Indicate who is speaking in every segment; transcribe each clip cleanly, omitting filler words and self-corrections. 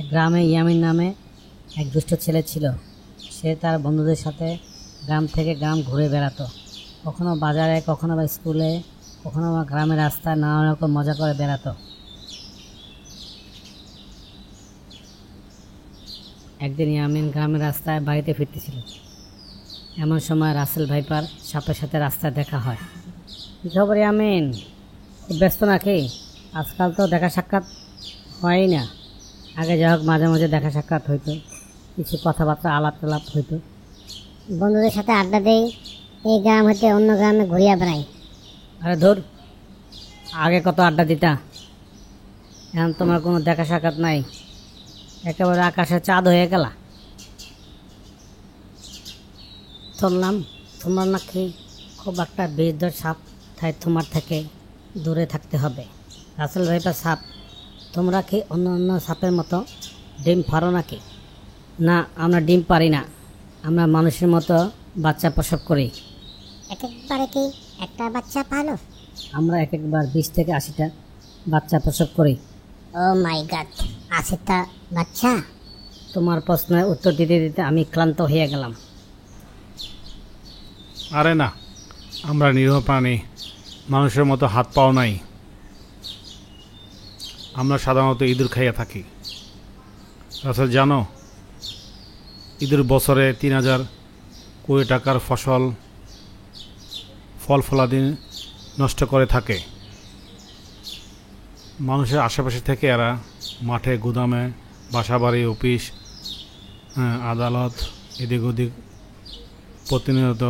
Speaker 1: এক গ্রামে ইয়ামিন নামে এক দুষ্ট ছেলে ছিল। সে তার বন্ধুদের সাথে গ্রাম থেকে গ্রাম ঘুরে বেড়াতো, কখনো বাজারে, কখনো বা স্কুলে, কখনো বা গ্রামের রাস্তায় নানা রকম মজা করে বেড়াতো। একদিন ইয়ামিন গ্রামের রাস্তায় বাড়িতে ফিরতেছিল। এমন সময় রাসেল ভাইপার সাপের সাথে রাস্তায় দেখা হয়। কী খবর ইয়ামিন, খুব ব্যস্ত নাকি? আজকাল তো দেখা সাক্ষাৎ হয়ই না। আগে যা হোক মাঝে মাঝে দেখা সাক্ষাৎ হইতো, কিছু কথাবার্তা আলাপ টালাপ হইতো।
Speaker 2: বন্ধুদের সাথে আড্ডা দেই, এই গ্রাম হতে অন্য গ্রামে ঘুরিয়া বেড়াই।
Speaker 1: আরে ধর, আগে কত আড্ডা দিতা, এখন তোমার কোনো দেখা সাক্ষাৎ নাই, একেবারে আকাশে চাঁদ হয়ে গেলা। শুনলাম তোমার নাকি খুব একটা বিষধর সাপ, তাই তোমার থেকে দূরে থাকতে হবে। রাসেল ভাইপার সাপ, তোমরা কি অন্য অন্য সাপের মতো ডিম পারো নাকি? না, আমরা ডিম পারি না, আমরা মানুষের মতো বাচ্চা প্রসব করি।
Speaker 2: এক একবারে কি একটা বাচ্চা পালো?
Speaker 1: আমরা এক একবার 20 থেকে 80টা বাচ্চা প্রসব করি।
Speaker 2: ও মাই গড, 80টা বাচ্চা?
Speaker 1: তোমার প্রশ্নের উত্তর দিতে দিতে আমি ক্লান্ত হয়ে গেলাম।
Speaker 3: আরে না, আমরা নিরীহ প্রাণী, মানুষের মতো হাত পাও নাই। আমরা সাধারণত ইঁদুর খাইয়া থাকি। রাসেল, জানো ইঁদুর বছরে 3000 কোটি টাকার ফল ফলাদি নষ্ট করে থাকে। মানুষের আশেপাশে থেকে এরা মাঠে, গুদামে, বাসাবাড়ি, অফিস, আদালত, এদিক ওদিক প্রতিনিয়ত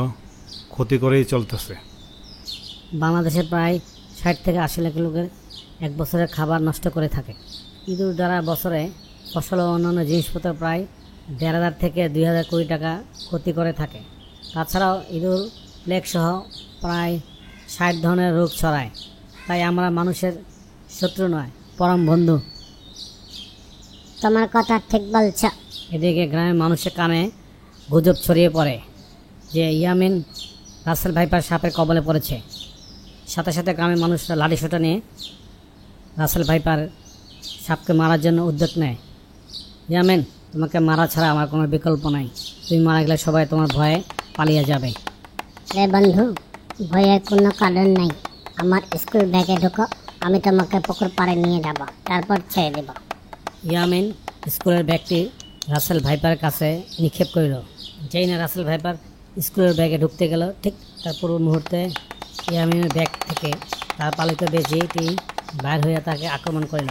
Speaker 3: ক্ষতি করেই চলতেছে।
Speaker 1: বাংলাদেশে প্রায় 60 থেকে 80 লাখ লোকের এক বছরের খাবার নষ্ট করে থাকে। ইঁদুর দ্বারা বছরে ফসল ও অন্যান্য জিনিসপত্র প্রায় 1500 থেকে 2000 কোটি টাকা ক্ষতি করে থাকে। তাছাড়াও ইঁদুর প্লেগ সহ প্রায় 60 ধরনের রোগ ছড়ায়। তাই আমরা মানুষের শত্রু নয়, পরম বন্ধু।
Speaker 2: তোমার কথা ঠিক বলছ।
Speaker 1: এদিকে গ্রামের মানুষের কানে গুজব ছড়িয়ে পড়ে যে ইয়ামিন রাসেল ভাইপার সাপের কবলে পড়েছে। সাথে সাথে গ্রামের মানুষরা লাঠিসোঁটা নিয়ে রাসেল ভাইপার সাপকে মারার জন্য উদ্যোগ নেয়। ইয়ামিন, তোমাকে মারা ছাড়া আমার কোনো বিকল্প নাই। তুমি মারা গেলে সবাই তোমার ভয়ে পালিয়ে যাবে।
Speaker 2: রে বন্ধু, ভয়ের কোনো কারণ নাই। আমার স্কুল ব্যাগে ঢুকো, আমি তোমাকে পুকুর পাড়ে নিয়ে যাব, তারপর ছেড়ে দেব।
Speaker 1: ইয়ামিন স্কুলের ব্যাগটি রাসেল ভাইপারের কাছে নিক্ষেপ করিল। যেই না রাসেল ভাইপার স্কুলের ব্যাগে ঢুকতে গেল, ঠিক তার পূর্ব মুহূর্তে ইয়ামিনের ব্যাগ থেকে তার পালিত বেজিটি বাইর হইয়া তাকে আক্রমণ করিল।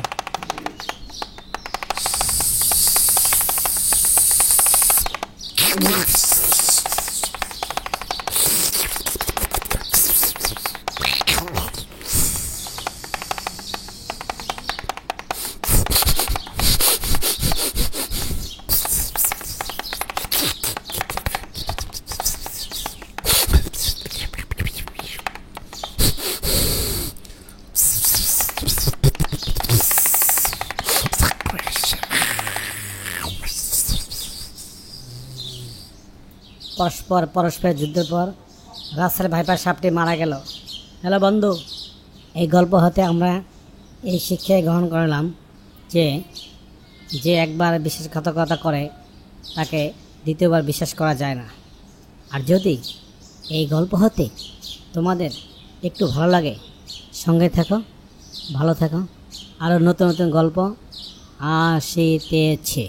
Speaker 1: পরস্পরের যুদ্ধের পর রাসেল ভাইপার সাপটি মারা গেল। হ্যালো বন্ধু, এই গল্প হতে আমরা এই শিক্ষায় গ্রহণ করলাম যে যে একবার বিশ্বাসঘাতকতা করে তাকে দ্বিতীয়বার বিশ্বাস করা যায় না। আর যদি এই গল্প হতে তোমাদের একটু ভালো লাগে, সঙ্গে থাকো, ভালো থাকো। আরও নতুন নতুন গল্প আসিতেছে।